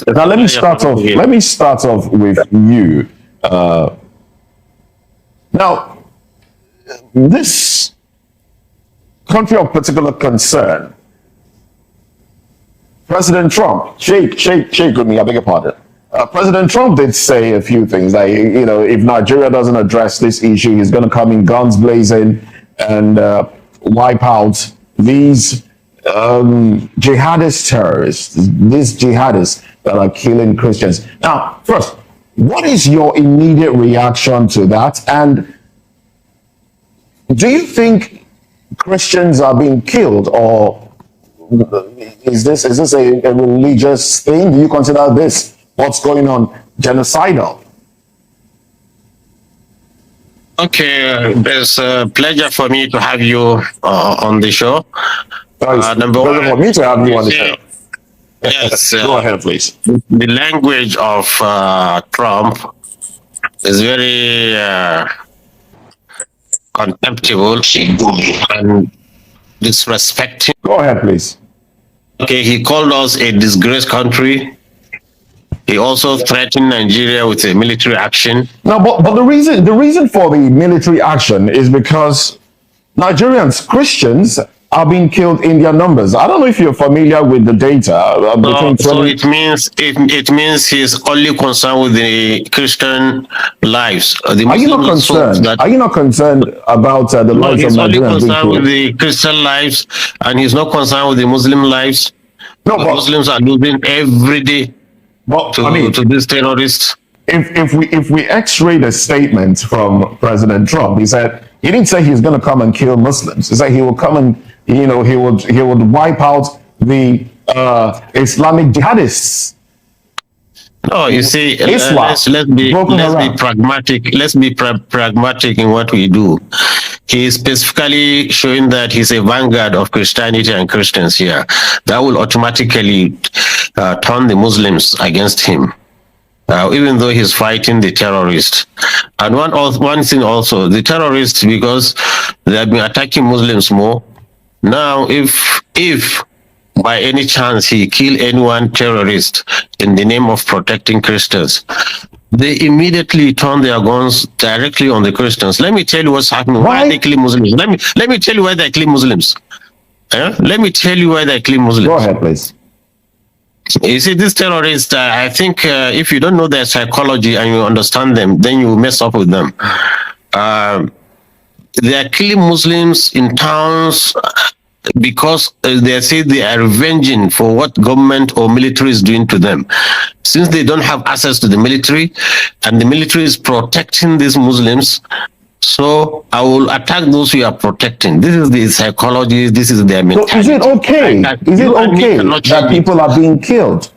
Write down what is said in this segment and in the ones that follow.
Now let me start off. Let me start off with you. Now, this country of particular concern, President Trump, shake with me, I beg your pardon. President Trump did say a few things like, you know, if Nigeria doesn't address this issue, he's going to come in guns blazing and wipe out these jihadist terrorists, these jihadists that are killing Christians. Now, first, what is your immediate reaction to that? And do you think Christians are being killed, or is this a religious thing? Do you consider this, what's going on, genocidal? Okay, it's a pleasure for me to have you on the show. Number one, for me to have you on the show. Yes. Go ahead, please. The language of Trump is very contemptible and disrespecting. Go ahead, please. Okay, he called us a disgraced country. He also threatened Nigeria with a military action. No, but the reason for the military action is because Nigerians, Christians, are being killed in their numbers. I don't know if you're familiar with the data. So it means he's only concerned with the Christian lives. Are you not concerned? Are you not concerned about the lives of Nigerians? He's only concerned with the Christian lives, and he's not concerned with the Muslim lives. No, but Muslims are losing every day to these terrorists. If we X-ray the statement from President Trump, he said he didn't say he's going to come and kill Muslims. He said he will come and he would wipe out the Islamic jihadists. No, you see, let's be pragmatic. Let's be pragmatic in what we do. He is specifically showing that he's a vanguard of Christianity and Christians here. That will automatically turn the Muslims against him. Even though he's fighting the terrorists. And one thing also, the terrorists, because they have been attacking Muslims more. Now, if by any chance he kill anyone terrorist in the name of protecting Christians, they immediately turn their guns directly on the Christians. Let me tell you what's happening. Why they kill Muslims? Let me tell you why they kill Muslims. Let me tell you why they kill Muslims. Go ahead, please. You see, these terrorists, I think if you don't know their psychology and you understand them, then you mess up with them. They are killing Muslims in towns because they say they are revenging for what government or military is doing to them. Since they don't have access to the military, and the military is protecting these Muslims, so I will attack those we are protecting. This is the psychology. This is their mentality. So is it okay? Is it okay that people are being killed?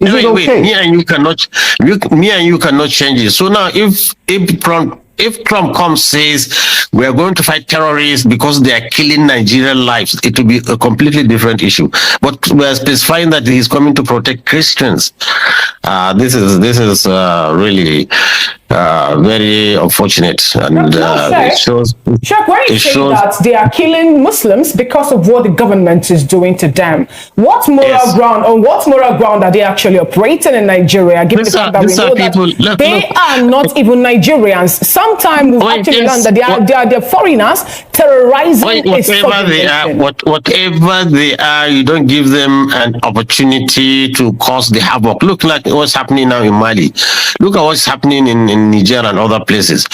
Is it okay? Me and you cannot change it. So now, if Trump comes says we are going to fight terrorists because they are killing Nigerian lives, it will be a completely different issue. But we are specifying that he's coming to protect Christians. This is really very unfortunate, and it shows. Shaq, why are you saying that they are killing Muslims because of what the government is doing to them? What moral ground are they actually operating in Nigeria? Given the fact that we know that they are not even Nigerians. Sometimes we've actually learned that they are foreigners terrorizing whatever they are, you don't give them an opportunity to cause the havoc. Look like what's happening now in Mali. Look at what's happening in Niger and other places.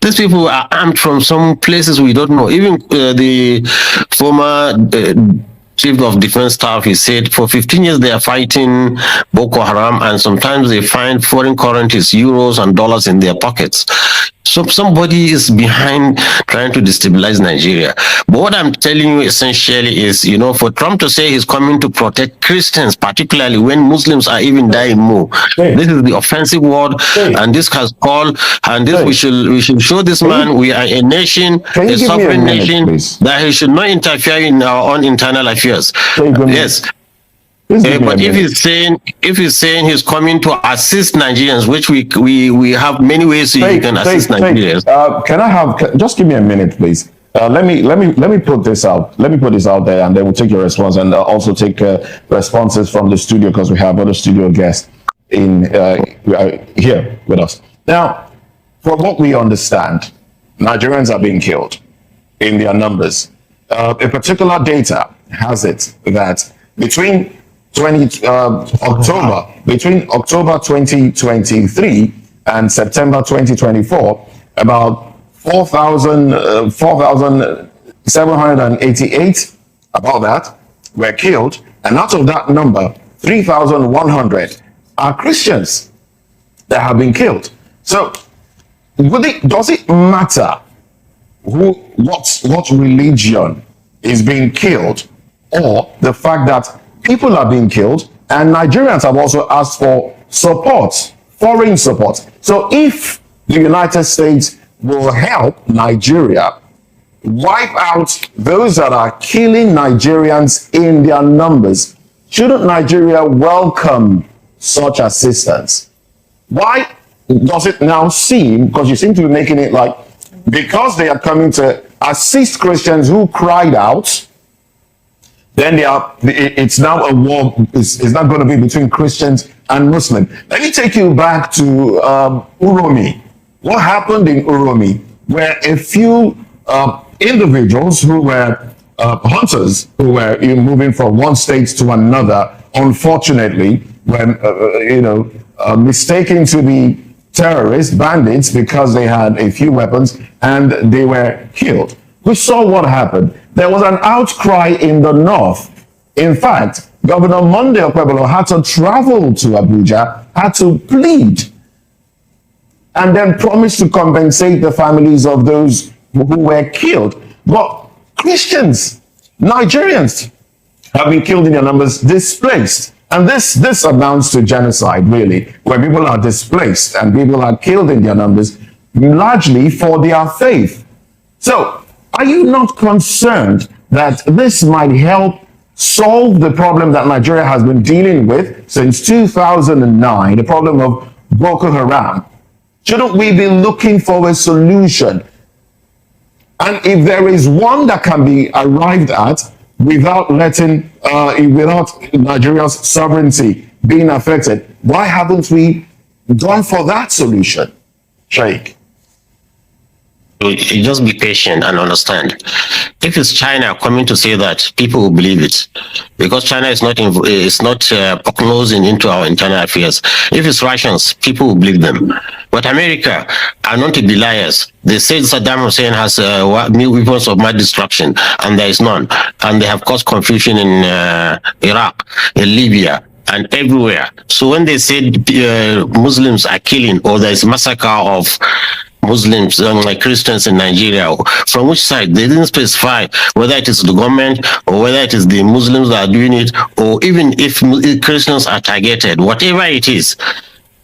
These people are armed from some places we don't know. Even the former Chief of Defense Staff, he said for 15 years they are fighting B0k0 Haram, and sometimes they find foreign currencies, euros and dollars in their pockets. So somebody is behind trying to destabilize Nigeria. But what I'm telling you essentially is, you know, for Trump to say he's coming to protect Christians, particularly when Muslims are even dying more, this is the offensive word, and this has called, and this we should show this man we are a nation, a sovereign nation, that he should not interfere in our own internal affairs. Yes. But if he's saying he's coming to assist Nigerians, which we have many ways you can assist Nigerians. Can I have just give me a minute, please? let me put this out. Let me put this out there, and then we'll take your response, and also take responses from the studio, because we have other studio guests in here with us. Now, from what we understand, Nigerians are being killed in their numbers. A particular data has it that between October 2023 and September 2024, about 4,788, about that, were killed, and out of that number, 3,100 are Christians that have been killed. So, does it matter what religion is being killed, or the fact that people are being killed, and Nigerians have also asked for support, foreign support? So if the United States will help Nigeria wipe out those that are killing Nigerians in their numbers, shouldn't Nigeria welcome such assistance? Why does it now seem, because you seem to be making it like, because they are coming to assist Christians who cried out, then it's now a war, it's not going to be between Christians and Muslims. Let me take you back to Uromi. What happened in Uromi, where a few individuals who were hunters, who were moving from one state to another, unfortunately, when mistaken to be terrorists, bandits, because they had a few weapons, and they were killed. We saw what happened. There was an outcry in the north. In fact, Governor Monday Okwebolo had to travel to Abuja, had to plead, and then promise to compensate the families of those who were killed. But Christians, Nigerians, have been killed in their numbers, displaced. And this amounts to genocide, really, where people are displaced and people are killed in their numbers, largely for their faith. So, are you not concerned that this might help solve the problem that Nigeria has been dealing with since 2009, the problem of B0k0 Haram? Shouldn't we be looking for a solution? And if there is one that can be arrived at without Nigeria's sovereignty being affected, why haven't we gone for that solution, Sheikh? You just be patient and understand. If it's China coming to say that, people will believe it, because China is not prognosing into our internal affairs. If it's Russians, people will believe them. But America are not to be liars. They said Saddam Hussein has new weapons of mass destruction, and there is none. And they have caused confusion in Iraq, in Libya, and everywhere. So when they said Muslims are killing, or there is massacre of Muslims, like Christians in Nigeria, from which side? They didn't specify whether it is the government or whether it is the Muslims that are doing it, or even if Christians are targeted. Whatever it is,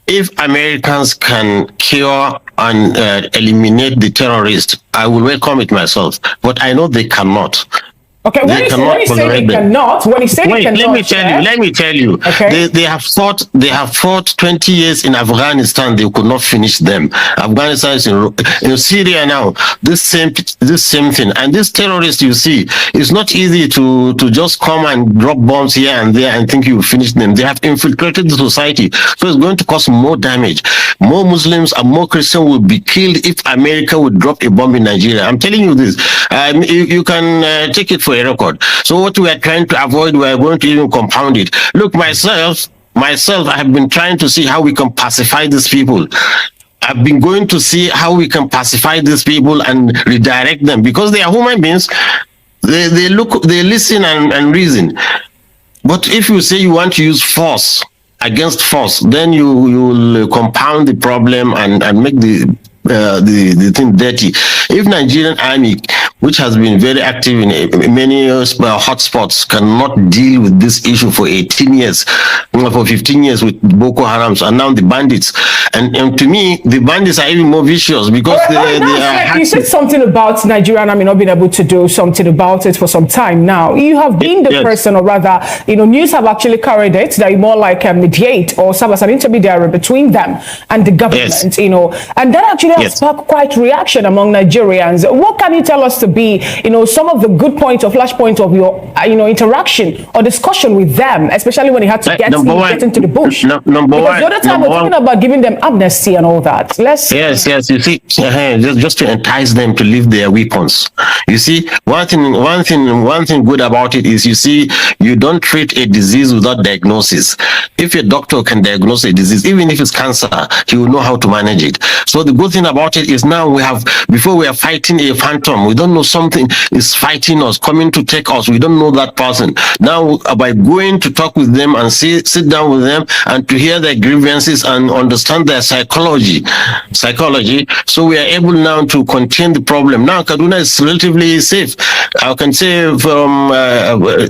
if Americans can cure and eliminate the terrorists, I will welcome it myself. But I know they cannot. Okay, when you say they cannot, when you say they cannot, let me tell you. Okay. They have fought 20 years in Afghanistan. They could not finish them. Afghanistan is in Syria now. This same thing. And this terrorists you see, it's not easy to just come and drop bombs here and there and think you finish them. They have infiltrated the society, so it's going to cause more damage. More Muslims and more Christians will be killed if America would drop a bomb in Nigeria. I'm telling you this. You can take it for a record. So what we are trying to avoid, we are going to even compound it. Look, myself, I have been trying to see how we can pacify these people. I've been going to see how we can pacify these people and redirect them, because they are human beings. They listen and reason. But if you say you want to use force against force, then you will compound the problem and make the thing dirty. If Nigerian army, which has been very active in many hotspots, cannot deal with this issue for 18 years, for 15 years with B0k0 Haram, and now the bandits, And to me, the bandits are even more vicious because they are. You said something about Nigeria and I mean not being able to do something about it for some time now. You have been the person, or rather, news have actually carried it that you more like mediate or serve as an intermediary between them and the government, and that actually has sparked quite reaction among Nigerians. What can you tell us to be, some of the good points or flash points of your, interaction or discussion with them, especially when you had to get into the bush? Because the other time we're talking about giving them amnesty and all that. Yes. You see, just to entice them to leave their weapons. You see, one thing good about it is, you see, you don't treat a disease without diagnosis. If a doctor can diagnose a disease, even if it's cancer, he will know how to manage it. So the good thing about it is now before we are fighting a phantom, we don't know something is fighting us, coming to take us. We don't know that person. Now, by going to talk with them and sit down with them and to hear their grievances and understand their psychology, so we are able now to contain the problem. Now Kaduna is relatively safe. I can say from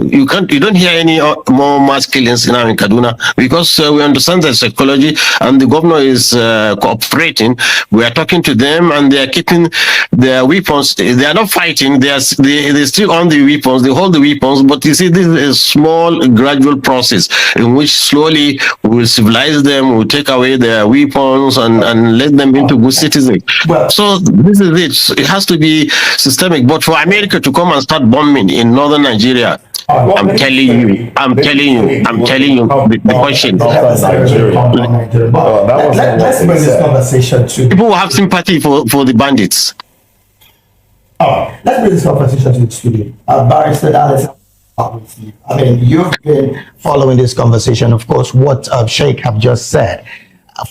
you don't hear any more mass killings now in Kaduna because we understand their psychology and the governor is cooperating. We are talking to them and they are keeping their weapons. They are not fighting. They still on the weapons. They hold the weapons. But you see, this is a small, gradual process in which slowly we will civilize them. We'll take away their weapons and let them into good citizens. So this is it. It has to be systemic. But for America to come and start bombing in northern Nigeria, I'm telling you, the question. Let's bring this conversation to people who have sympathy for the bandits. Let's bring this conversation to the studio. Barrister Alex, obviously, I mean, you've been following this conversation, of course, what Sheikh have just said.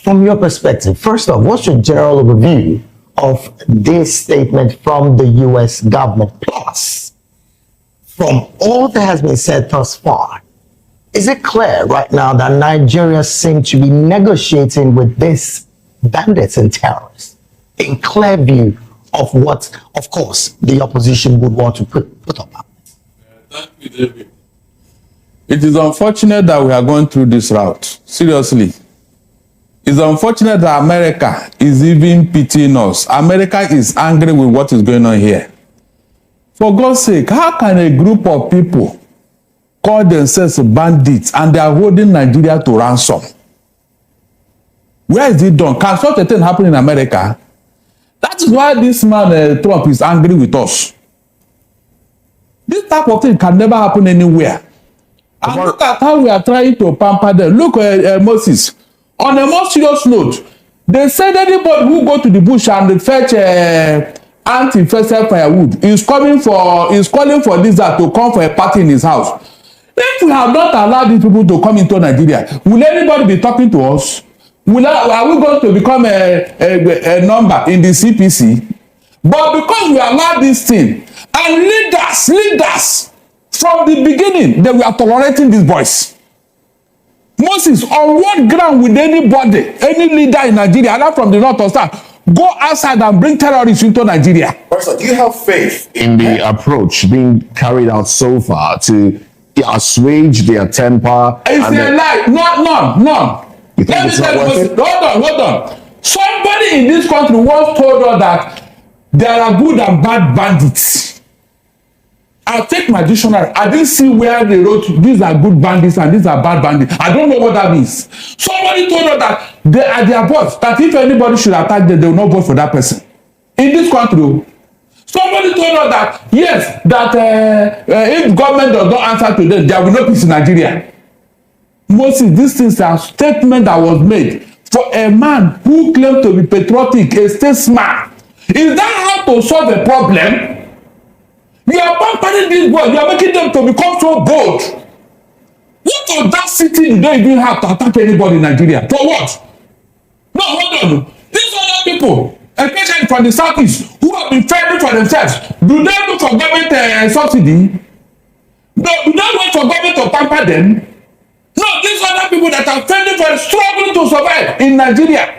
From your perspective, first off, what's your general overview of this statement from the U.S. government? Plus, from all that has been said thus far, is it clear right now that Nigeria seems to be negotiating with these bandits and terrorists in clear view of what, of course, the opposition would want to put up? Thank you, David. It is unfortunate that we are going through this route. Seriously. It's unfortunate that America is even pitying us. America is angry with what is going on here. For God's sake, how can a group of people call themselves bandits and they are holding Nigeria to ransom? Where is it done? Can such a thing happen in America? That is why this man, Trump, is angry with us. This type of thing can never happen anywhere. And look at how we are trying to pamper them. Look at Moses. On a more serious note, they said anybody who go to the bush and fetch anti-infested firewood is calling for lizard to come for a party in his house. If we have not allowed these people to come into Nigeria, will anybody be talking to us? Are we going to become a number in the CPC? But because we allowed this thing, and leaders from the beginning, they were tolerating these boys. Moses, on what ground would anybody, any leader in Nigeria, either from the north or south, go outside and bring terrorists into Nigeria? Do you have faith in the approach being carried out so far to assuage their temper? It's a lie. None. You think it's not worth it? Hold on. Somebody in this country once told us that there are good and bad bandits. I'll take my dictionary. I didn't see where they wrote these are good bandits and these are bad bandits. I don't know what that means. Somebody told us that they are their boss, that if anybody should attack them, they will not vote for that person. In this country, somebody told us that, yes, that if government does not answer to them, there will not be peace in Nigeria. Moses, this is a statement that was made for a man who claimed to be patriotic, a statesman. Is that how to solve a problem? You are pampering these boys. You are making them to become so bold. What audacity do they even have to attack anybody in Nigeria? For what? No, hold on. These other people, especially from the southeast, who have been fending for themselves, do they look for government subsidy? No, do they wait for government to pamper them? No, these other people that are fending for struggling to survive in Nigeria.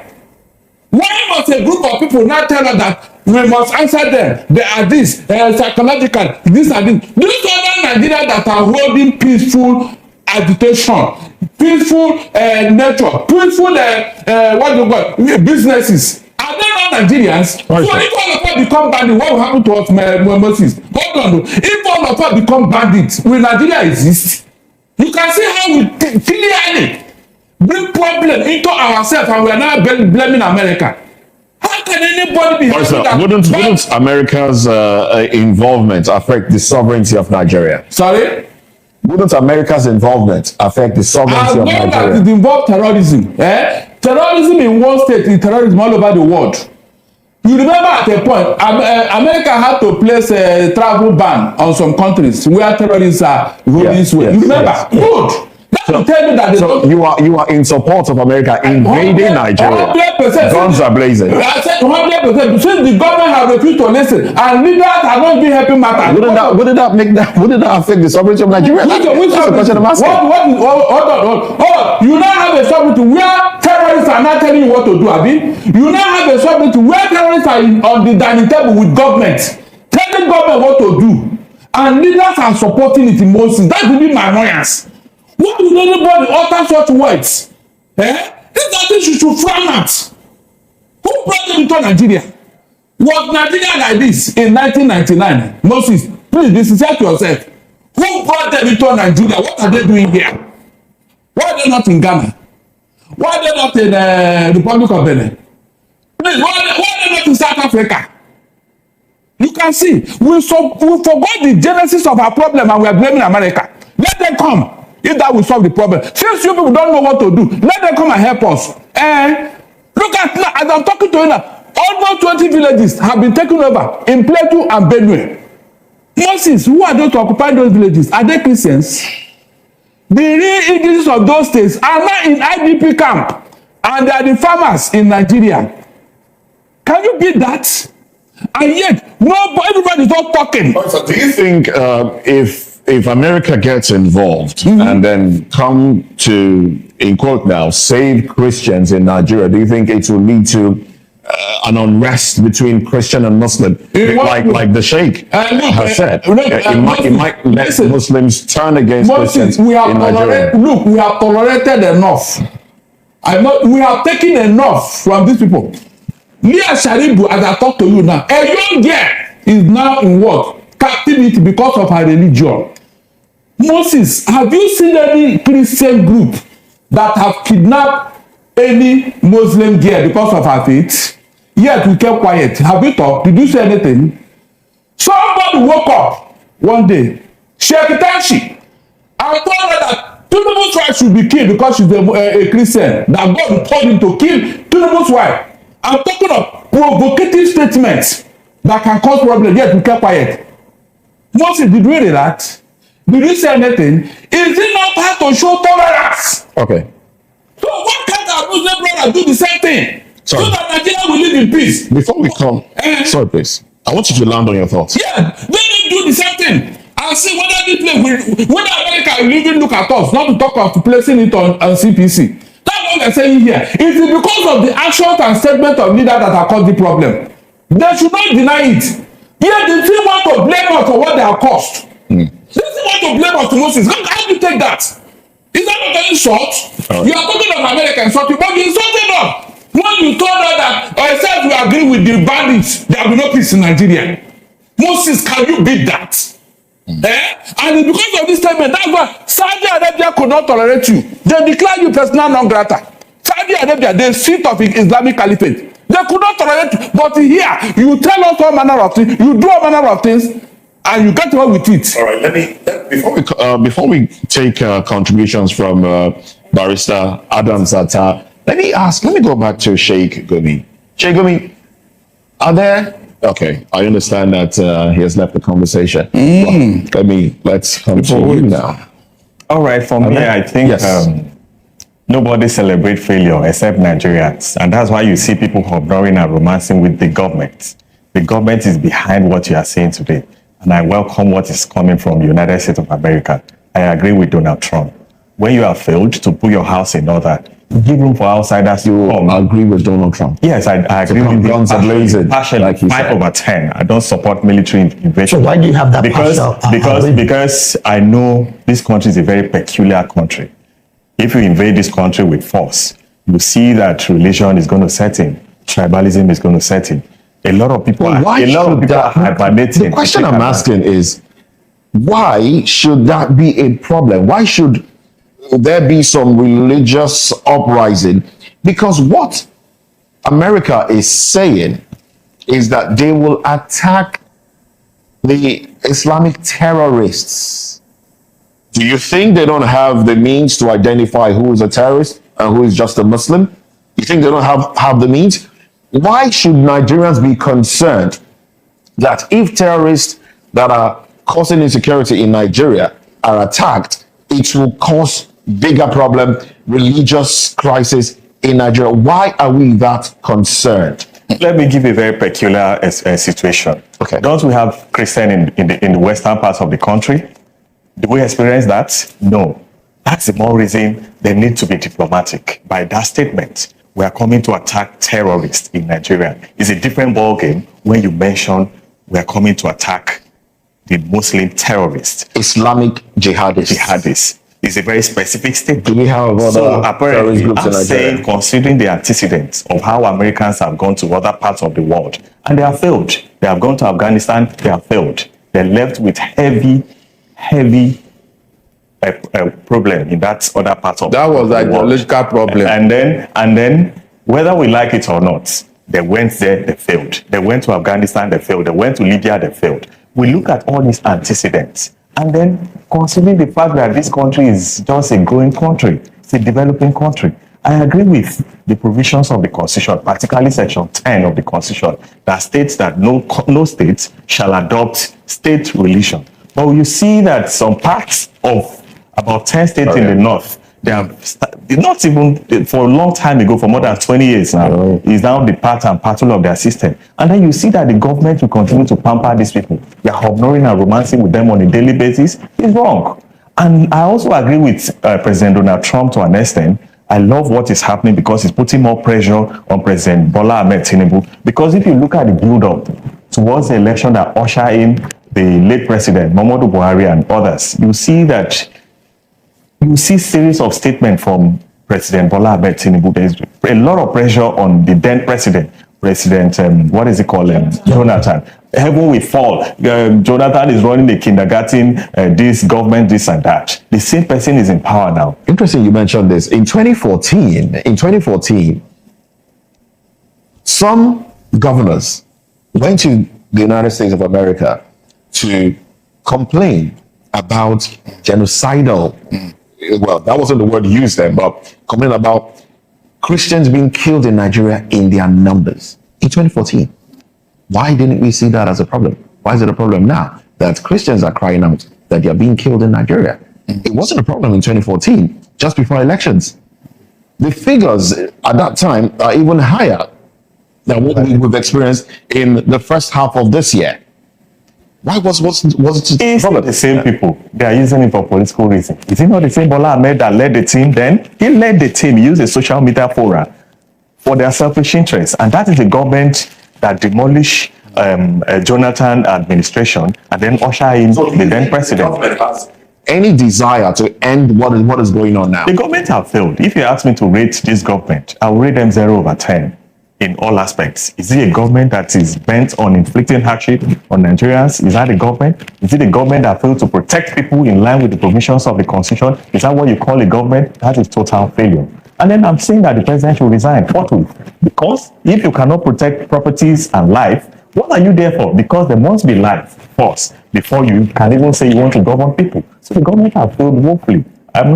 Why must a group of people now tell us that we must answer them? They are this, psychological, this and this. These other Nigerians that are holding peaceful agitation, peaceful nature, peaceful what do you call businesses. Are they not Nigerians? Right. So if all of us become bandits, what will happen to us, Moses? Hold on. If all of us become bandits, will Nigeria exist? You can see how we clearly bring problem into ourselves, and we are now blaming America. How can anybody be happy that wouldn't America's involvement affect the sovereignty of Nigeria? Sorry? Wouldn't America's involvement affect the sovereignty of As long Nigeria? as it involves terrorism, terrorism in one state is terrorism all over the world. You remember at a point, America had to place a travel ban on some countries where terrorists are going this way. You remember? Yes. Good. So, tell me that so you are in support of America invading Nigeria. 100%. Guns are blazing. I said 100%. Since the government have refused to listen, and leaders are not even helping matters. Wouldn't that affect the sovereignty of Nigeria? That's the question I'm asking. You now have a sovereignty where terrorists are not telling you what to do, Abi. You now have a sovereignty where terrorists are on the dining table with government, telling government what to do, and leaders are supporting it in Moses. That will be my annoyance. Why would anybody utter such words? These are things you should frown at. Who brought them into Nigeria? Was Nigeria like this in 1999? Moses, please be sincere to yourself. Who brought them into Nigeria? What are they doing here? Why are they not in Ghana? Why are they not in the Republic of Benin? Please, why are they not in South Africa? You can see, we forgot the genesis of our problem and we are blaming America. Let them come. If that will solve the problem. Since you people don't know what to do, let them come and help us. Look at now, as I'm talking to you now, almost 20 villages have been taken over in Plateau and Benue. Moses, who are those to occupy those villages? Are they Christians? The real English of those states are now in IDP camp, and they are the farmers in Nigeria. Can you beat that? And yet, everybody is not talking. So do you think if America gets involved and then come to, in quote now, save Christians in Nigeria, do you think it will lead to an unrest between Christian and Muslim, like the Sheikh has said? It might let Muslims turn against Christians in Nigeria. Look, we have tolerated enough. We have taken enough from these people. Leah Sharibu, as I talk to you now, a young girl is now in what? Captivity because of her religion. Moses, have you seen any Christian group that have kidnapped any Muslim girl because of her faith? Yet we kept quiet. Have you talked? Did you say anything? Somebody woke up one day, Sheikh Tanshi, and told her that Tinubu's wife should be killed because she's a Christian. That God told him to kill Tinubu's wife. I'm talking of provocative statements that can cause problems, yet we kept quiet. Moses, did we react? Did you say anything? Is it not hard to show tolerance? Okay. So what can't our Muslim brothers do the same thing? Sorry. So that Nigeria will live in peace. Before we come, sorry please, I want you to land on your thoughts. Yeah, they need do the same thing. And see whether this place whether America will even look at us, not to talk of placing it on CPC. That's what we're saying here. It is because of the actions and statements of leaders that have caused the problem. They should not deny it. Yet they still want to blame us for what they have caused. They still want to blame us to Moses. How do you take that? Is that not an insult? Right. You are talking of America insulting, but you insulted us when you told us that, or except we agree with the bandits, there will be no peace in Nigeria. Moses, can you beat that? And it's because of this statement, that's why Saudi Arabia could not tolerate you. They declared you persona non grata. Saudi Arabia, the seat of Islamic Caliphate. They could not tolerate you. But here, you tell us all manner of things, you do all manner of things, and you get away with it. All right, before we take contributions from Barrister Adam Zata, let me go back to Sheikh Gumi. Sheikh Gumi, are there? Okay, I understand that he has left the conversation. Well, let's continue now. All right, for me, I think nobody celebrates failure except Nigerians. And that's why you see people hovering and romancing with the government. The government is behind what you are saying today. And I welcome what is coming from the United States of America. I agree with Donald Trump. When you have failed to put your house in order, give room for outsiders to come. I agree with Donald Trump. Yes, I agree with you. Guns blazing, Partially, like he 5 said. over 10. I don't support military invasion. So why do you have that Because I know this country is a very peculiar country. If you invade this country with force, you see that religion is going to set in, tribalism is going to set in. A lot of people are hibernating. The question I'm asking is, why should that be a problem? Why should there be some religious uprising? Because what America is saying is that they will attack the Islamic terrorists. Do you think they don't have the means to identify who is a terrorist and who is just a Muslim? You think they don't have the means? Why should Nigerians be concerned that if terrorists that are causing insecurity in Nigeria are attacked, it will cause bigger problem, religious crisis in Nigeria? Why are we that concerned? Let me give a very peculiar situation. Okay. Don't we have Christian in the western parts of the country? Do we experience that? No. That's the more reason they need to be diplomatic. By that statement, we are coming to attack terrorists in Nigeria. It's a different ballgame when you mention we are coming to attack the Muslim terrorists. Islamic jihadists. It's a very specific statement. Do we have other so apparently, groups in I'm Nigeria? saying, considering the antecedents of how Americans have gone to other parts of the world, and they have failed. They have gone to Afghanistan, they have failed. They're left with heavy problem in that other part of That was the an world. ideological problem. And then, whether we like it or not, they went there, they failed. They went to Afghanistan, they failed. They went to Libya, they failed. We look at all these antecedents, and then considering the fact that this country is just a growing country, it's a developing country. I agree with the provisions of the Constitution, particularly Section 10 of the Constitution, that states that no state shall adopt state religion. But you see that some parts of about 10 states in the north, they have not even for a long time ago, for more than 20 years now, is now the part and parcel of their system. And then you see that the government will continue to pamper these people. They are ignoring and romancing with them on a daily basis. It's wrong. And I also agree with President Donald Trump to an extent. I love what is happening because it's putting more pressure on President Bola Ahmed Tinubu. Because if you look at the build-up towards the election that ushered in the late President Muhammadu Buhari and others, you see series of statements from President Bola Ahmed Tinubu. There's a lot of pressure on the then President Jonathan. Heaven will fall. Jonathan is running the kindergarten, this government, this and that. The same person is in power now. Interesting you mentioned this. In 2014, some governors went to the United States of America to complain about genocidal, well, that wasn't the word used there, but complain about Christians being killed in Nigeria in their numbers in 2014. Why didn't we see that as a problem? Why is it a problem now that Christians are crying out that they are being killed in Nigeria? It wasn't a problem in 2014, just before elections. The figures at that time are even higher than what we've experienced in the first half of this year. Why was it It's not the same people. They are using it for political reasons. Is it not the same Bola Ahmed that led the team then? He led the team, he used a social media forum for their selfish interests. And that is the government that demolished Jonathan administration and then usher in the then president. Any desire to end what is going on now? The government have failed. If you ask me to rate this government, I will rate them 0 over 10 in all aspects. Is it a government that is bent on inflicting hardship on Nigerians? Is that a government? Is it a government that failed to protect people in line with the provisions of the Constitution? Is that what you call a government? That is total failure. And then I'm saying that the president should resign forthwith. Because if you cannot protect properties and life, what are you there for? Because there must be life first before you can even say you want to govern people. So the government have failed woefully. I'm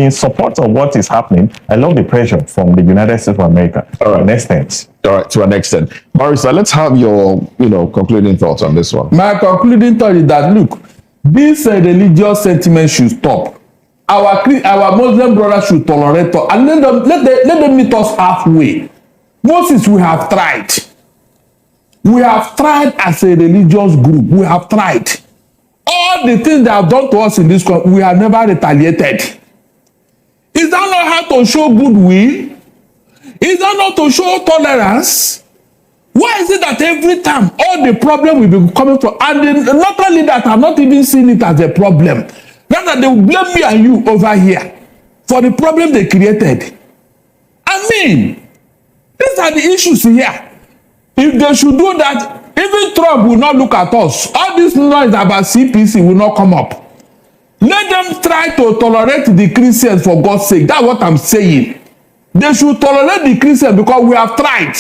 in support of what is happening. I love the pressure from the United States of America. All right. To an extent. All right, to an extent. Barrister, let's have your, concluding thoughts on this one. My concluding thought is that, look, this religious sentiment should stop. Our Muslim brothers should tolerate us and let them meet us halfway. Moses, we have tried. We have tried as a religious group. We have tried. All the things they have done to us in this country, we have never retaliated. Is that not how to show goodwill? Is that not to show tolerance? Why is it that every time all the problem will be coming from, and not only that, I'm not even seeing it as a problem. Rather, they will blame me and you over here for the problem they created. I mean, these are the issues here. If they should do that, even Trump will not look at us. All this noise about CPC will not come up. Let them try to tolerate the Christians for God's sake. That's what I'm saying. They should tolerate the Christians because we have tried.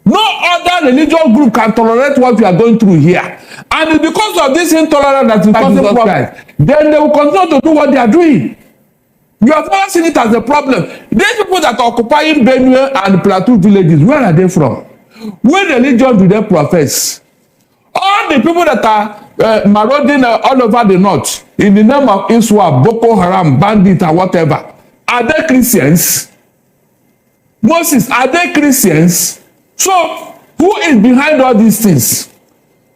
No other religious group can tolerate what we are going through here. And because of this intolerance that is causing problems, then they will continue to do what they are doing. You have never seen it as a problem. These people that are occupying Benue and Plateau villages, where are they from? What religion do they profess? All the people that are marauding all over the north in the name of Iswa, Boko Haram, bandit, and whatever, are they Christians? Moses, are they Christians? So, who is behind all these things?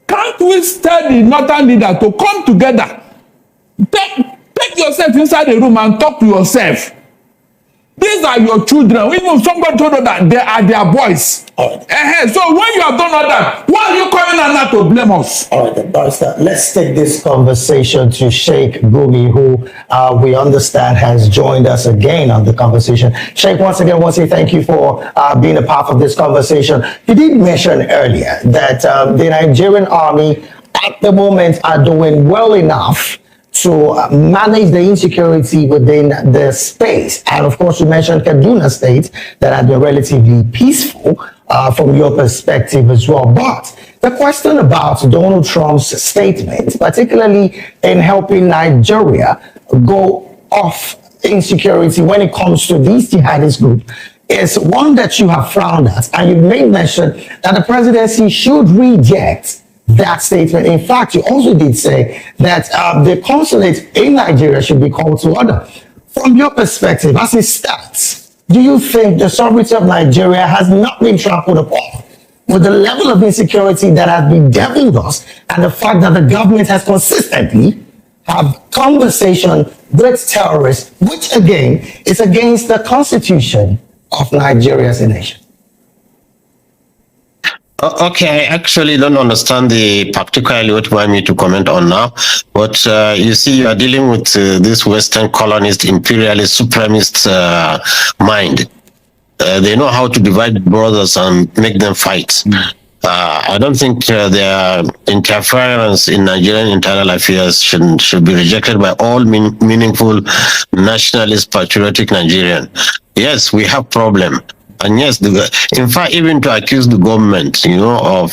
Can't we tell the northern leader to come together? Take yourself inside the room and talk to yourself. These are your children. Even somebody told you that they are their boys. All right. So when you have done all that, why are you coming and not to blame us? All right, Barrister, let's take this conversation to Sheikh Gumi, who we understand has joined us again on the conversation. Sheikh, once again, I want to say thank you for being a part of this conversation. You did mention earlier that the Nigerian army at the moment are doing well enough to manage the insecurity within the space. And of course, you mentioned Kaduna State that had been relatively peaceful from your perspective as well. But the question about Donald Trump's statement, particularly in helping Nigeria go off insecurity when it comes to these jihadist groups, is one that you have frowned at. And you made mention that the presidency should reject that statement. In fact, you also did say that the consulate in Nigeria should be called to order. From your perspective, as it stands, do you think the sovereignty of Nigeria has not been trampled upon with the level of insecurity that has bedeviled us and the fact that the government has consistently had conversation with terrorists, which again is against the constitution of Nigeria as a nation? Okay, I actually don't understand particularly what you want me to comment on now, but you see, you are dealing with this Western colonist, imperialist, supremacist mind. They know how to divide brothers and make them fight. I don't think their interference in Nigerian internal affairs should be rejected by all meaningful nationalist, patriotic Nigerian. Yes, we have problem. And yes, in fact, even to accuse the government, of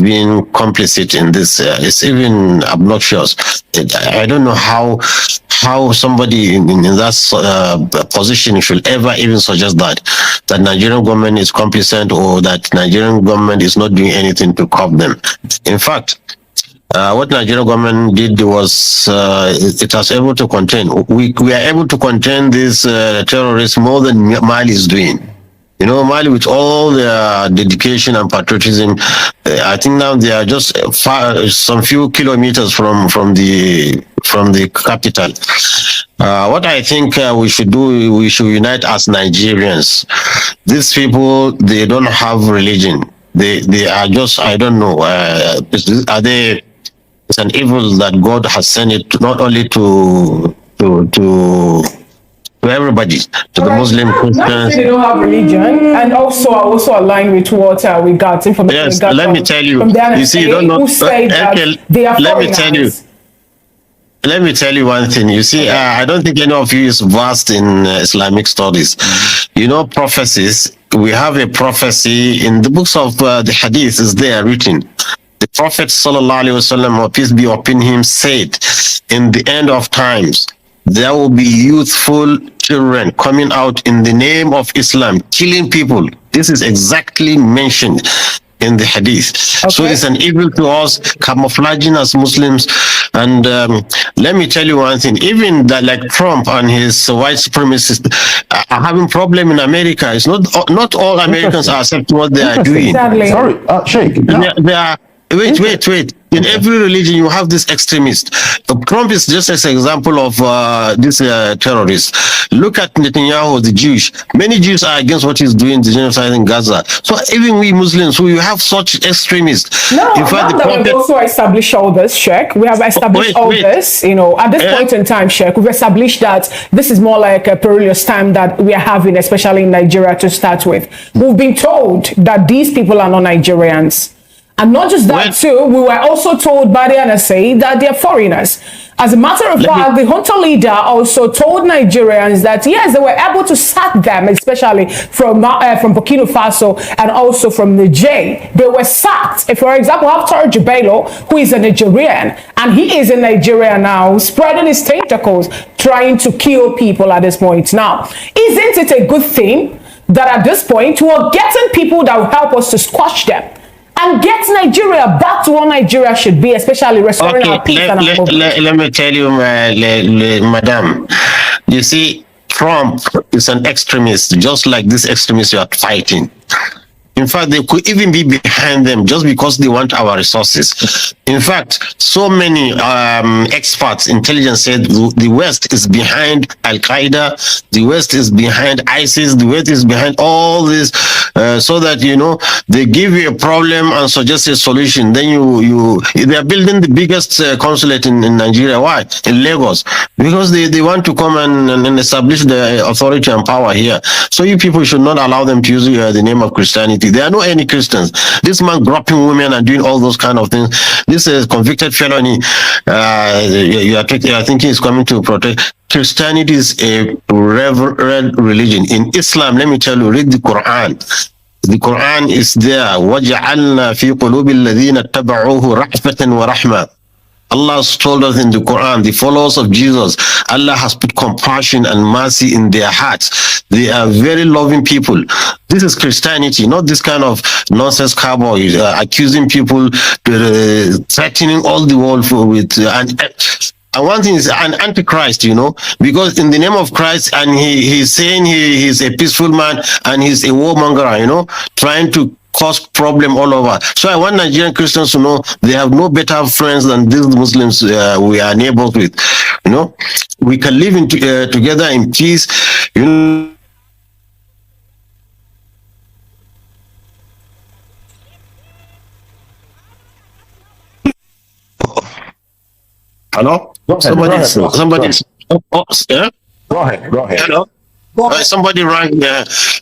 being complicit in this, it's even obnoxious. I don't know how somebody in that position should ever even suggest that Nigerian government is complicit or that Nigerian government is not doing anything to curb them. In fact, what Nigerian government did was it was able to contain. We are able to contain these terrorists more than Mali is doing. Mali, with all their dedication and patriotism, I think now they are just some few kilometers from the capital. What I think we should do, we should unite as Nigerians. These people, they don't have religion. They are just, I don't know, are they? It's an evil that God has sent it not only to everybody, to the Muslim, Christians. They don't have religion, and also aligned with what we got information. Yes, let me tell you. You see, you don't know. Let me tell you one thing. You see, I don't think any of you is versed in Islamic studies. Prophecies. We have a prophecy in the books of the Hadith. Is there written? The Prophet sallallahu alaihi wasallam, peace be upon him, said, "In the end of times, there will be youthful children coming out in the name of Islam, killing people." This is exactly mentioned in the Hadith. Okay. So it's an evil to us, camouflaging as Muslims. And let me tell you one thing, even that, like Trump and his white supremacists are having problem in America. It's not all Americans are accepting what they are doing. Exactly. Sorry, Sheikh. They are, wait. In every religion, you have this extremist. Trump is just as an example of this terrorist. Look at Netanyahu, the Jewish. Many Jews are against what he's doing, the genocide in Gaza. So even we Muslims, we have such extremists. No, in fact, we've also established all this, Sheikh. We have established this, you know, at this point in time, Sheikh, we've established that this is more like a perilous time that we are having, especially in Nigeria to start with. We've been told that these people are not Nigerians. And not just that too, we were also told by the NSA that they're foreigners. As a matter of fact, the junta leader also told Nigerians that yes, they were able to sack them, especially from Burkina Faso and also from Niger. They were sacked. If, for example, Haftar Jabelo, who is a Nigerian, and he is in Nigeria now, spreading his tentacles, trying to kill people at this point. Now, isn't it a good thing that at this point we're getting people that will help us to squash them and get Nigeria back to what Nigeria should be, especially restoring our peace and our let me tell you, madam. You see, Trump is an extremist, just like this extremist you are fighting. In fact, they could even be behind them just because they want our resources. In fact, so many experts, intelligence said the West is behind Al-Qaeda, the West is behind ISIS, the West is behind all this, so that, you know, they give you a problem and suggest a solution. Then they are building the biggest consulate in Nigeria. Why? In Lagos. Because they want to come and establish the authority and power here. So you people should not allow them to use the name of Christianity. There are no any Christians. This man groping women and doing all those kind of things. This is convicted felony. You are thinking is coming to protect. Christianity is a reverend religion. In Islam, let me tell you, read the Quran. The Quran is there. وَجَعَلْنَا فِي قُلُوبِ الَّذِينَ اتَّبَعُوهُ رَحْفَةً وَرَحْمَةً. Allah has told us in the Quran, the followers of Jesus, Allah has put compassion and mercy in their hearts. They are very loving people. This is Christianity, not this kind of nonsense cowboy accusing people, threatening all the world and one thing is an antichrist, you know, because in the name of Christ, and he's saying he's a peaceful man and he's a warmonger, you know, trying to cause problem all over. So I want Nigerian Christians to know they have no better friends than these Muslims we are neighbors with. You know, we can live together in peace. You know. Hello? Somebody. Yeah? Go ahead. Hello? Somebody rang.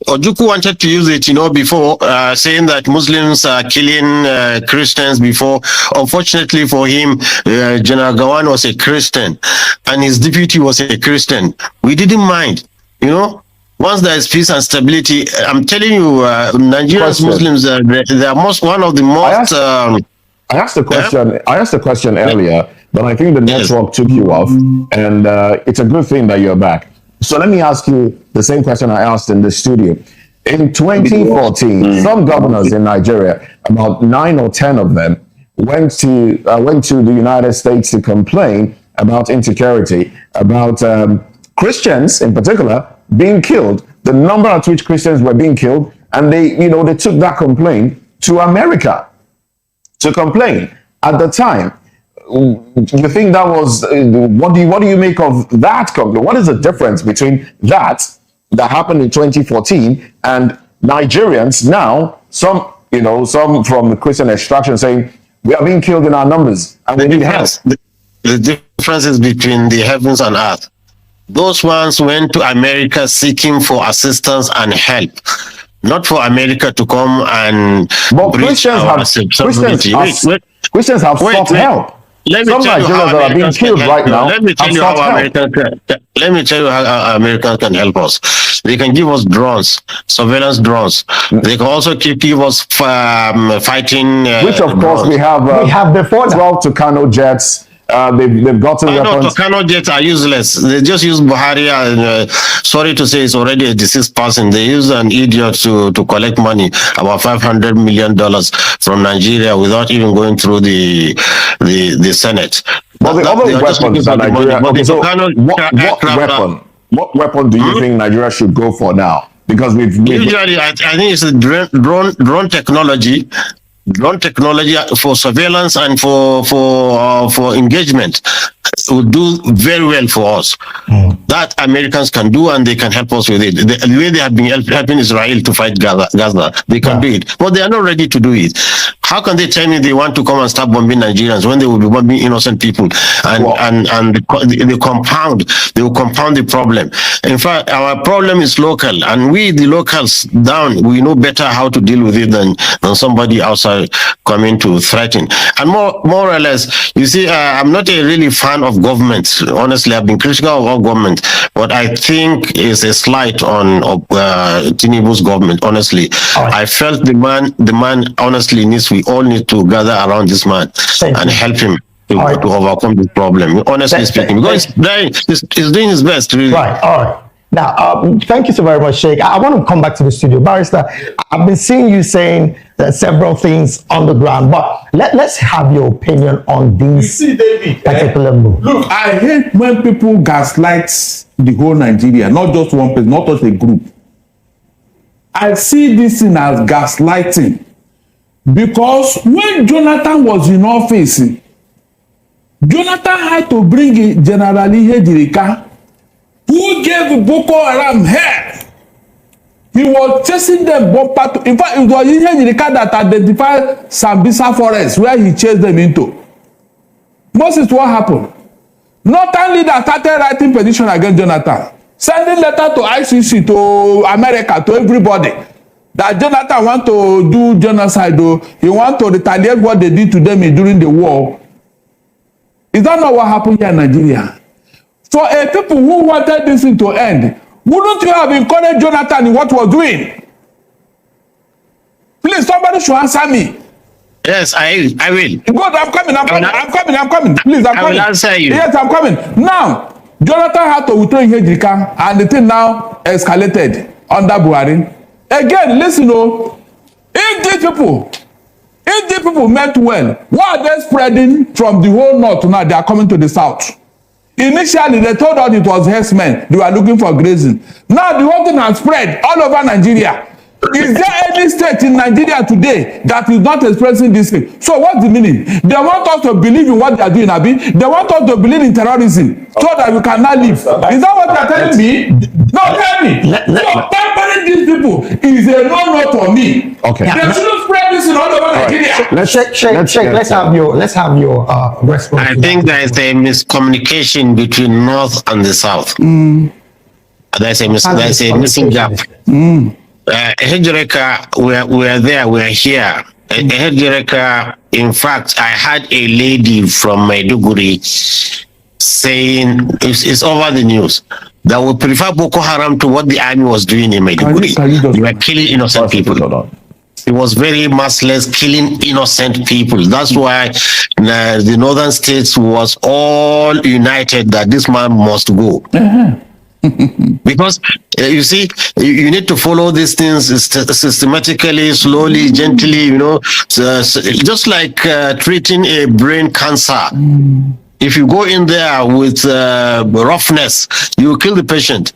Ojukwu wanted to use it, you know, before, saying that Muslims are killing Christians before. Unfortunately for him, General Gawan was a Christian and his deputy was a Christian. We didn't mind, you know. Once there is peace and stability, I'm telling you, Nigeria's Muslims, they are one of the most... I asked the question. I asked the question earlier, but I think the network took you off, and it's a good thing that you're back. So let me ask you the same question I asked in the studio. In 2014, some governors in Nigeria, about 9 or 10 of them, went to the United States to complain about insecurity, about Christians in particular being killed, the number at which Christians were being killed, and they took that complaint to America to complain. At the time, you think that was what do you make of that complaint? What is the difference between that happened in 2014 and Nigerians now, some from Christian extraction saying we are being killed in our numbers and we need help? The difference is between the heavens and earth. Those ones went to America seeking for assistance and help, not for America to come and Christians have sought help. Some Nigerians that are being killed right now. Let me tell you how Americans can help us. They can give us drones, surveillance drones. They can also give us fighting. Which of course we have before 12 Tucano jets. They've gotten weapons. Tucano jets are useless. They just use Buhari, and sorry to say, it's already a deceased person. They use an idiot to collect money, about $500 million from Nigeria, without even going through the Senate. But the other weapons that Nigeria. Okay, so what weapon do you think Nigeria should go for now? Because usually I think it's a drone technology. drone technology for surveillance and for engagement would do very well for us. That Americans can do, and they can help us with it. The way they have been helping Israel to fight Gaza, they can do it, but they are not ready to do it. How can they tell me they want to come and start bombing Nigerians when they will be bombing innocent people and they will compound the problem? In fact, our problem is local, and we, the locals down, we know better how to deal with it than somebody outside coming to threaten. And more or less, you see, I'm not a really fan of government. Honestly, I've been critical of all government, but I think it's a slight on Tinubu's government. Honestly, I felt the man honestly we all need to gather around this man and help him to overcome this problem. Honestly speaking, because he's doing his best. Really. Right. All right. Now, thank you so very much, Sheikh. I want to come back to the studio. Barrister, I've been seeing you saying several things on the ground, but let's have your opinion on these particular moves. Look, I hate when people gaslight the whole Nigeria, not just one person, not just a group. I see this thing as gaslighting, because when Jonathan was in office, Jonathan had to bring in General Ihejirika, who gave Boko Haram help. He was chasing them bumper to, in fact, it was Ihejirika that identified Sambisa Forest, where he chased them into. Moses, what happened? Northern leader started writing petition against Jonathan, sending letter to ICC, to America, to everybody, that Jonathan want to do genocide, though. He want to retaliate what they did to them during the war. Is that not what happened here in Nigeria? For a people who wanted this thing to end, wouldn't you have encouraged Jonathan in what he was doing? Please, somebody should answer me. Yes, I will. Good, I'm coming. Please, I'm coming. I will answer you. Yes, I'm coming. Now, Jonathan had to withdraw Ihejirika, and the thing now escalated under Buhari. Again, listen, if these people meant well, why are they spreading from the whole north now? They are coming to the south. Initially, they told us it was herdsmen. They were looking for grazing. Now, the whole thing has spread all over Nigeria. Is there any state in Nigeria today that is not expressing this thing? So what's the meaning? They want us to believe in what they are doing, Abi. They want us to believe in terrorism so that we cannot live. Is that what they are telling me? No, tell me. So tampering these people is a no-no for me. Okay. They shouldn't spread this in all over Nigeria. Let's have your response. I think there is a miscommunication between North and the South. There's a missing gap. Ihejirika, we are there, we are here. Ihejirika, in fact, I had a lady from Maiduguri saying, it's over the news, that we prefer Boko Haram to what the army was doing in Maiduguri. They were killing innocent people. It was very merciless, killing innocent people. That's why the northern states was all united that this man must go. Because you see, you need to follow these things systematically, slowly, gently, just like treating a brain cancer. If you go in there with roughness, you will kill the patient.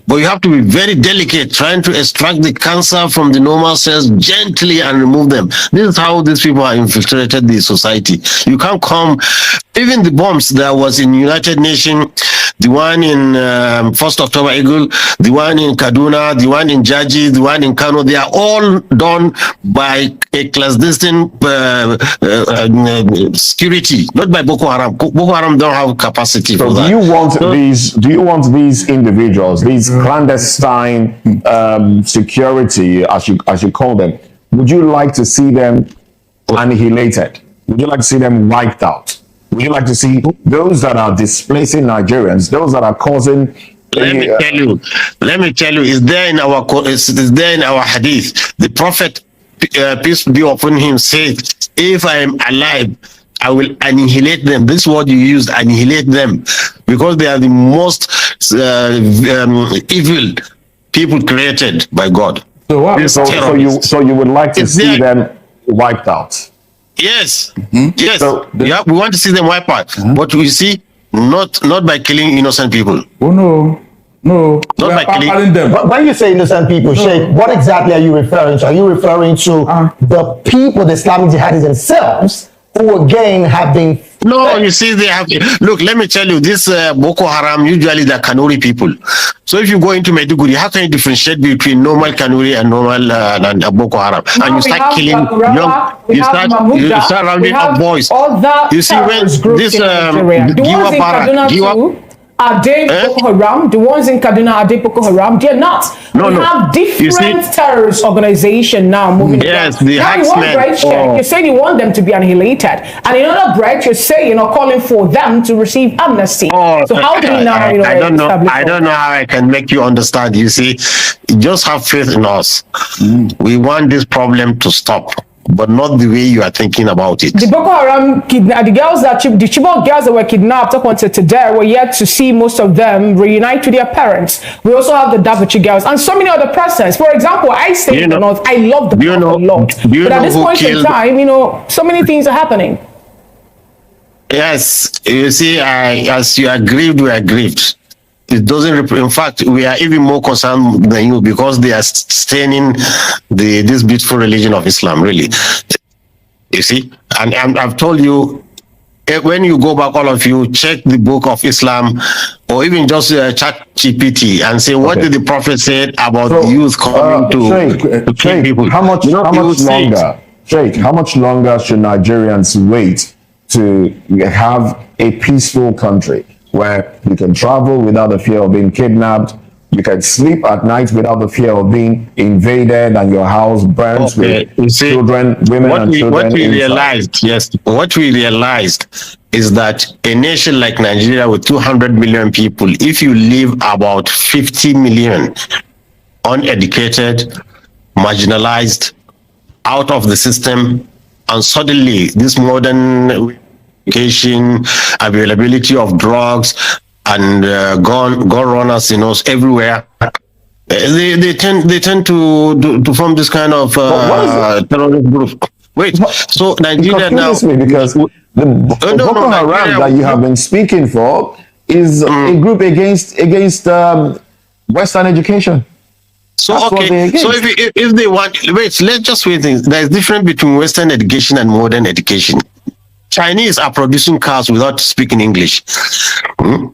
But you have to be very delicate, trying to extract the cancer from the normal cells gently and remove them. This is how these people are infiltrated the society. You can't come, even the bombs that was in United Nations, the one in 1st October Eagle, the one in Kaduna, the one in Jaji, the one in Kano, they are all done by a clandestine security, not by Boko Haram. Boko Haram don't have capacity for that. Do you want these individuals, these clandestine security, as you call them, would you like to see them annihilated? Would you like to see them wiped out? Would you like to see those that are displacing Nigerians, those that are causing? Let me tell you, is there in our hadith. The Prophet, peace be upon him, said, if I am alive, I will annihilate them. This word you used, annihilate them, because they are the most evil people created by God. So you would like to see them wiped out? Yes, yes. So we want to see them wiped out, but we see not by killing innocent people. Oh no. No, Not we are by killing pampering them. But when you say innocent people, Sheikh, what exactly are you referring to? Are you referring to the people, the Islamic jihadis themselves, who again have been... No, you see, they have. Look, let me tell you, this Boko Haram, usually they're Kanuri people. So if you go into Maiduguri, how can you differentiate between normal Kanuri and normal and Boko Haram? Now and you start killing you start rounding up boys. You see, when this Giwa Barak, are they Boko Haram? The ones in Kaduna, are they Boko Haram? They're not. We have different terrorist organization now moving Yes, around. the now you want bread check. You're saying you want them to be annihilated. And in other bread, you're saying, calling for them to receive amnesty. So how do we now, I don't know how I can make you understand. You see, just have faith in us. We want this problem to stop, but not the way you are thinking about it. The Boko Haram the girls the Chibok girls that were kidnapped up until today, we're yet to see most of them reunite with their parents. We also have the Davichi girls and so many other persons. For example, I stay in the north. I love the north a lot. But at this point in time, so many things are happening. Yes, you see, as you are grieved, we are grieved. It doesn't. In fact, we are even more concerned than you because they are staining this beautiful religion of Islam. Really, you see. And I've told you, when you go back, all of you, check the book of Islam, or even just chat GPT and say, what did the Prophet say about the youth coming to kill people? How much longer? Sheikh, how much longer should Nigerians wait to have a peaceful country where you can travel without the fear of being kidnapped, you can sleep at night without the fear of being invaded and your house burns with children, women and children? What we realized is that a nation like Nigeria with 200 million people, if you leave about 50 million uneducated, marginalized, out of the system, and suddenly this modern education, availability of drugs, and gun runners, everywhere. They tend to form this kind of terrorist group. Wait, so Nigeria now? Because the Boko Haram that you have been speaking for is a group against Western education. So okay, so if they want, let's just wait. There is difference between Western education and modern education. Chinese are producing cars without speaking English.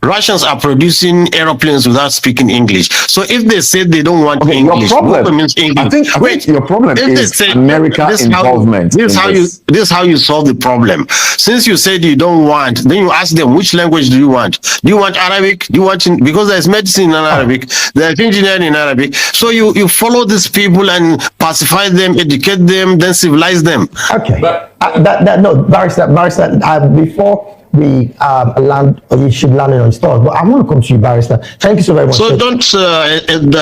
Russians are producing aeroplanes without speaking English. So if they say they don't want English, what means English? I think your problem is America's involvement. This is how you solve the problem. Since you said you don't want, then you ask them, which language do you want? Do you want Arabic? Do you want, because there's medicine in Arabic, there's engineering in Arabic. So you follow these people and pacify them, educate them, then civilize them. Okay. No, Barrister, before we land, or you should land on his thoughts, but I want to come to you, Barrister. Thank you so very much. So don't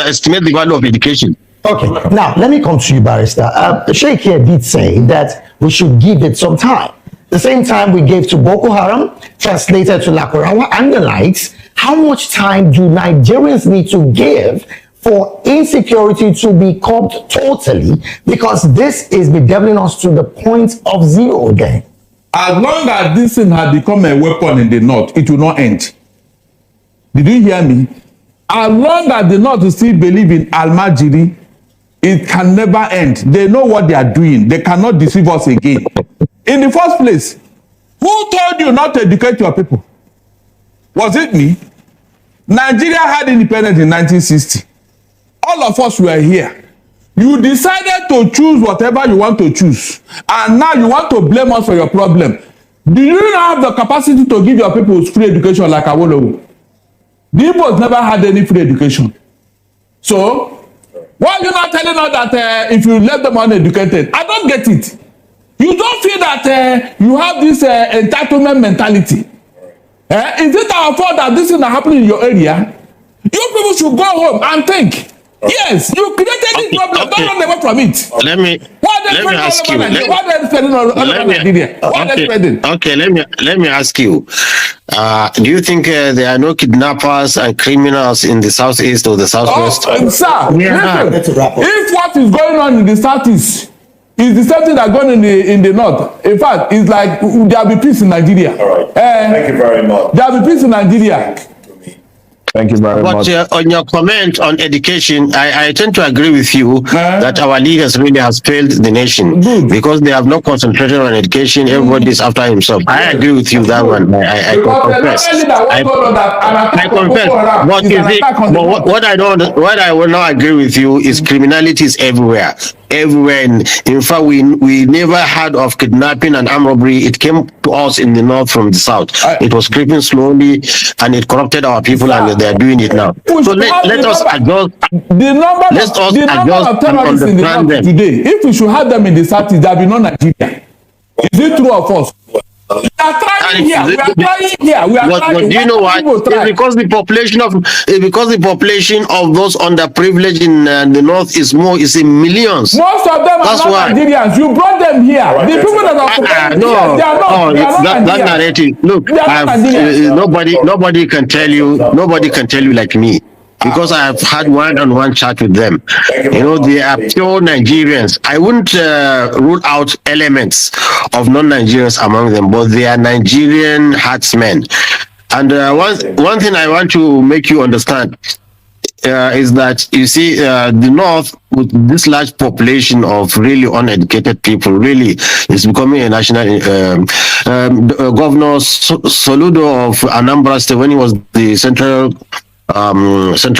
estimate the value of education. Okay, now let me come to you, Barrister. Sheikh here did say that we should give it some time. The same time we gave to Boko Haram, translated to Lakurawa and the likes. How much time do Nigerians need to give for insecurity to be curbed totally, because this is bedeviling us to the point of zero again? As long as this thing has become a weapon in the north, it will not end. Did you hear me? As long as the north still believe in Al-Majiri, it can never end. They know what they are doing. They cannot deceive us again. In the first place, who told you not to educate your people? Was it me? Nigeria had independence in 1960. All of us were here. You decided to choose whatever you want to choose, and now you want to blame us for your problem. Do you not have the capacity to give your people free education like Awolowo? The Igbos never had any free education. So, why are you not telling us that if you let them uneducated? I don't get it. You don't feel that you have this entitlement mentality. Is it our fault that this is not happening in your area? You people should go home and think. Yes, you created this problem. Don't run away from it. Let me ask you. Let me ask you. Do you think there are no kidnappers and criminals in the southeast or the southwest? Sir, listen, if what is going on in the southeast is the same thing that going in the north, in fact, it's like there will be peace in Nigeria. All right. Thank you very much. There will be peace in Nigeria. Thank you very much. But on your comment on education, I tend to agree with you that our leaders really has failed the nation because they have not concentrated on education. Everybody is after himself. I agree with you that one. I confess. I confess. But you see, but what I will not agree with you is criminality is everywhere. Everywhere. In fact, we never heard of kidnapping and armed robbery. It came to us in the north from the south. It was creeping slowly, and it corrupted our people, and they are doing it now. So let us adjust. The number of terrorists in the north today, if we should have them in the south, there will be no Nigeria. Is it true of us? We are trying here. We are trying here. We are trying. Do you know why? It's because the population of those underprivileged in the north is in millions. Most of them are not Nigerians. You brought them here. The people that are no, they are not. That narrative. Look, nobody can tell you like me. Because I have had one-on-one chat with them. You know, they are pure Nigerians. I wouldn't rule out elements of non-Nigerians among them, but they are Nigerian herdsmen. And one thing I want to make you understand is that, you see, the North, with this large population of really uneducated people, really is becoming a national. Governor Soludo of Anambra State, when he was the central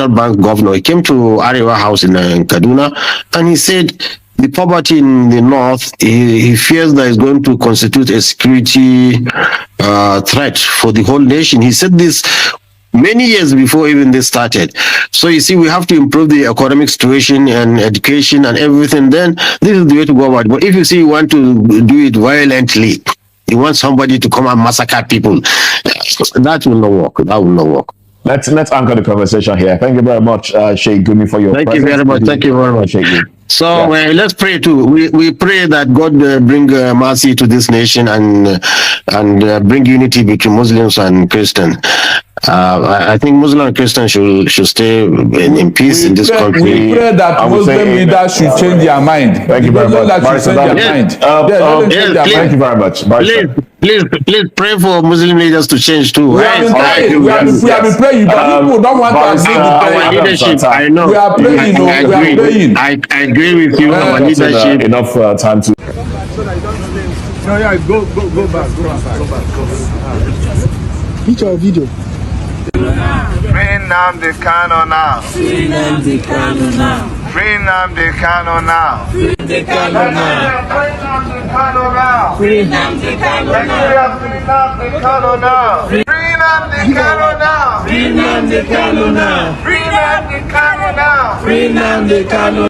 bank governor, he came to Arewa House in Kaduna, and he said the poverty in the north, he fears that is going to constitute a security threat for the whole nation. He said this many years before even this started. So you see, we have to improve the economic situation and education and everything. Then this is the way to go about it. But if you see you want to do it violently, you want somebody to come and massacre people, that will not work. That will not work. Let's anchor the conversation here. Thank you very much, Sheikh Gumi, for your presence. Thank you very much. Thank you very much, Sheikh Gumi. So let's pray too. We pray that God bring mercy to this nation and bring unity between Muslims and Christians. I think Muslim and Christians should stay in peace in this country. We pray that Muslim leaders should change their mind. Thank you very much. Thank you very much. Please pray for Muslim leaders to change too. We have been praying, but people don't want to accept our leadership. I know. We are praying. We are praying. I agree with you. Our leadership. Enough time to. No, yeah, go back. Picture or video. Free Nnamdi Kanu now. Free Nnamdi Kanu now. Free Nnamdi Kanu now. Free Nnamdi Kanu now. Free Nnamdi Kanu now. Free Nnamdi Kanu now. Free Nnamdi Kanu now. Free Nnamdi Kanu now. Free Nnamdi Kanu now. Free Nnamdi Kanu.